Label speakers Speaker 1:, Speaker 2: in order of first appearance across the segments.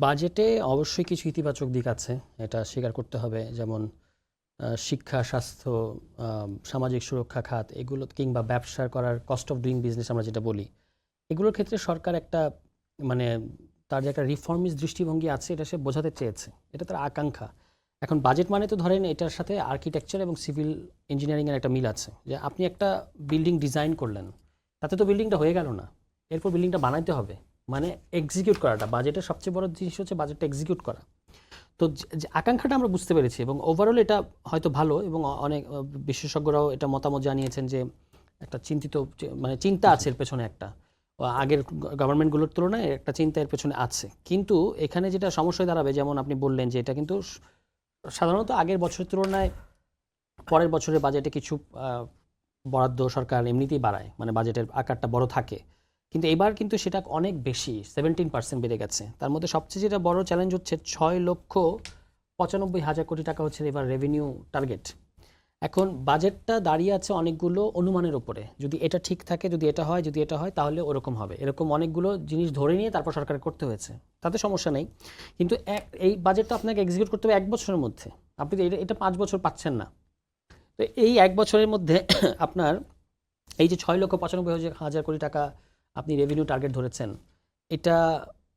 Speaker 1: বাজেটে অবশ্যই কিছু ইতিবাচক দিক আছে, এটা স্বীকার করতে হবে। যেমন শিক্ষা, স্বাস্থ্য, সামাজিক সুরক্ষা খাত এগুলো কিংবা ব্যবসা করার কস্ট অফ ডুইং বিজনেস আমরা যেটা বলি, এগুলোর ক্ষেত্রে সরকার একটা মানে তার যে একটা রিফর্মিস্ট দৃষ্টিভঙ্গি আছে এটা সে বোঝাতে চেয়েছে, এটা তার আকাঙ্ক্ষা। এখন বাজেট মানে তো ধরেন এটার সাথে আর্কিটেকচার এবং সিভিল ইঞ্জিনিয়ারিংয়ের একটা মিল আছে, যে আপনি একটা বিল্ডিং ডিজাইন করলেন, তাতে তো বিল্ডিংটা হয়ে গেল না, এরপর বিল্ডিংটা বানাইতে হবে, মানে এক্সিকিউট করাটা। বাজেটের সবচেয়ে বড় জিনিস হচ্ছে বাজেটটা এক্সিকিউট করা। তো যে আকাঙ্ক্ষাটা আমরা বুঝতে পেরেছি এবং ওভারঅল এটা হয়তো ভালো, এবং অনেক বিশেষজ্ঞরাও এটা মতামত জানিয়েছেন যে একটা মানে চিন্তা আছে এর পেছনে, একটা আগের গভর্নমেন্টগুলোর তুলনায় একটা চিন্তা এর পেছনে আছে। কিন্তু এখানে যেটা সমস্যায় দাঁড়াবে, যেমন আপনি বললেন যে এটা কিন্তু সাধারণত আগের বছরের তুলনায় পরের বছরের বাজেটে কিছু বরাদ্দ সরকার এমনিতেই বাড়ায়, মানে বাজেটের আকারটা বড় থাকে। কিন্তু এবার কিন্তু সেটা অনেক বেশি, 17% বেড়ে গেছে। তার মধ্যে সবচেয়ে যেটা বড় চ্যালেঞ্জ হচ্ছে 6,95,000 কোটি টাকা হচ্ছে এবার রেভিনিউ টার্গেট। এখন বাজেটটা দাঁড়িয়ে আছে অনেকগুলো অনুমানের উপরে, যদি এটা ঠিক থাকে, যদি এটা হয়, যদি এটা হয় তাহলে ওরকম হবে, এরকম অনেকগুলো জিনিস ধরে নিয়ে তারপর সরকার করতে হয়েছে, তাতে সমস্যা নেই। কিন্তু এই বাজেটটা আপনাকে এক্সিকিউট করতে হবে 1 বছরের মধ্যে, আপনি তো এটা 5 বছর পাচ্ছেন না। তো এই 1 বছরের মধ্যে আপনার এই যে 6,95,000 কোটি টাকা আপনি রেভিনিউ টার্গেট ধরেছেন, এটা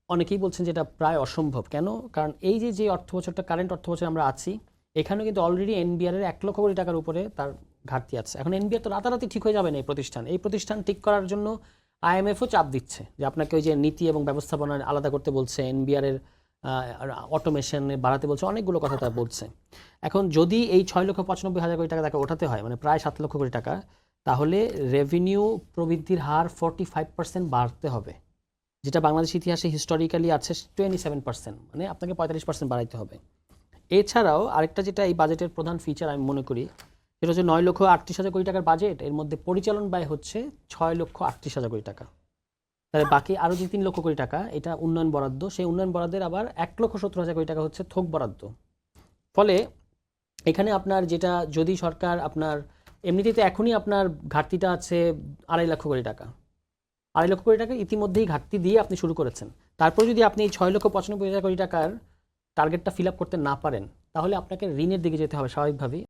Speaker 1: অনেকেই বলছেন যে এটা প্রায় অসম্ভব। কেন? কারণ এই যে অর্থ বছরটা, কারেন্ট অর্থ বছর আমরা আছি, এখানেও কিন্তু অলরেডি এনবিআর এর 1 লক্ষ কোটি টাকার উপরে তার ঘাটতি আছে। এখন এনবিআর তো রাতারাতি ঠিক হয়ে যাবে না, এই প্রতিষ্ঠান ঠিক করার জন্য আইএমএফও চাপ দিচ্ছে যে আপনাকে ওই যে নীতি এবং ব্যবস্থাপনা আলাদা করতে বলছে, এনবিআর এর অটোমেশন বাড়াতে বলছে, অনেকগুলো কথা তারা বলছে। এখন যদি এই 6,95,000 কোটি টাকা তাকে ওঠাতে হয়, মানে প্রায় 7 লক্ষ কোটি টাকা, তাহলে রেভিনিউ প্রবৃদ্ধির হার 45% বাড়তে হবে, যেটা বাংলাদেশ ইতিহাসে হিস্টোরিক্যালি আছে 27%, মানে আপনাকে 45% বাড়াইতে হবে। এছাড়াও আরেকটা যেটা এই বাজেটের প্রধান ফিচার আমি মনে করি, সেটা হচ্ছে 9,38,000 কোটি টাকার বাজেট, এর মধ্যে পরিচালন ব্যয় হচ্ছে 6,38,000 কোটি টাকা। তাহলে বাকি আরও যে 3 লক্ষ কোটি টাকা এটা উন্নয়ন বরাদ্দ, সেই উন্নয়ন বরাদ্দের আবার 1,70,000 কোটি টাকা হচ্ছে থোক বরাদ্দ। ফলে এখানে আপনার যেটা, যদি সরকার আপনার এমনিতেই তো এখনই আপনার ঘাটতিটা আছে 2.5 লক্ষ কোটি টাকা, 2.5 লক্ষ কোটি টাকা ইতিমধ্যেই ঘাটতি দিয়ে আপনি শুরু করেছেন। তারপর যদি আপনি এই 6,95,000 কোটি টাকার টার্গেটটা ফিল আপ করতে না পারেন, তাহলে আপনাকে ঋণের দিকে যেতে হবে স্বাভাবিকভাবেই।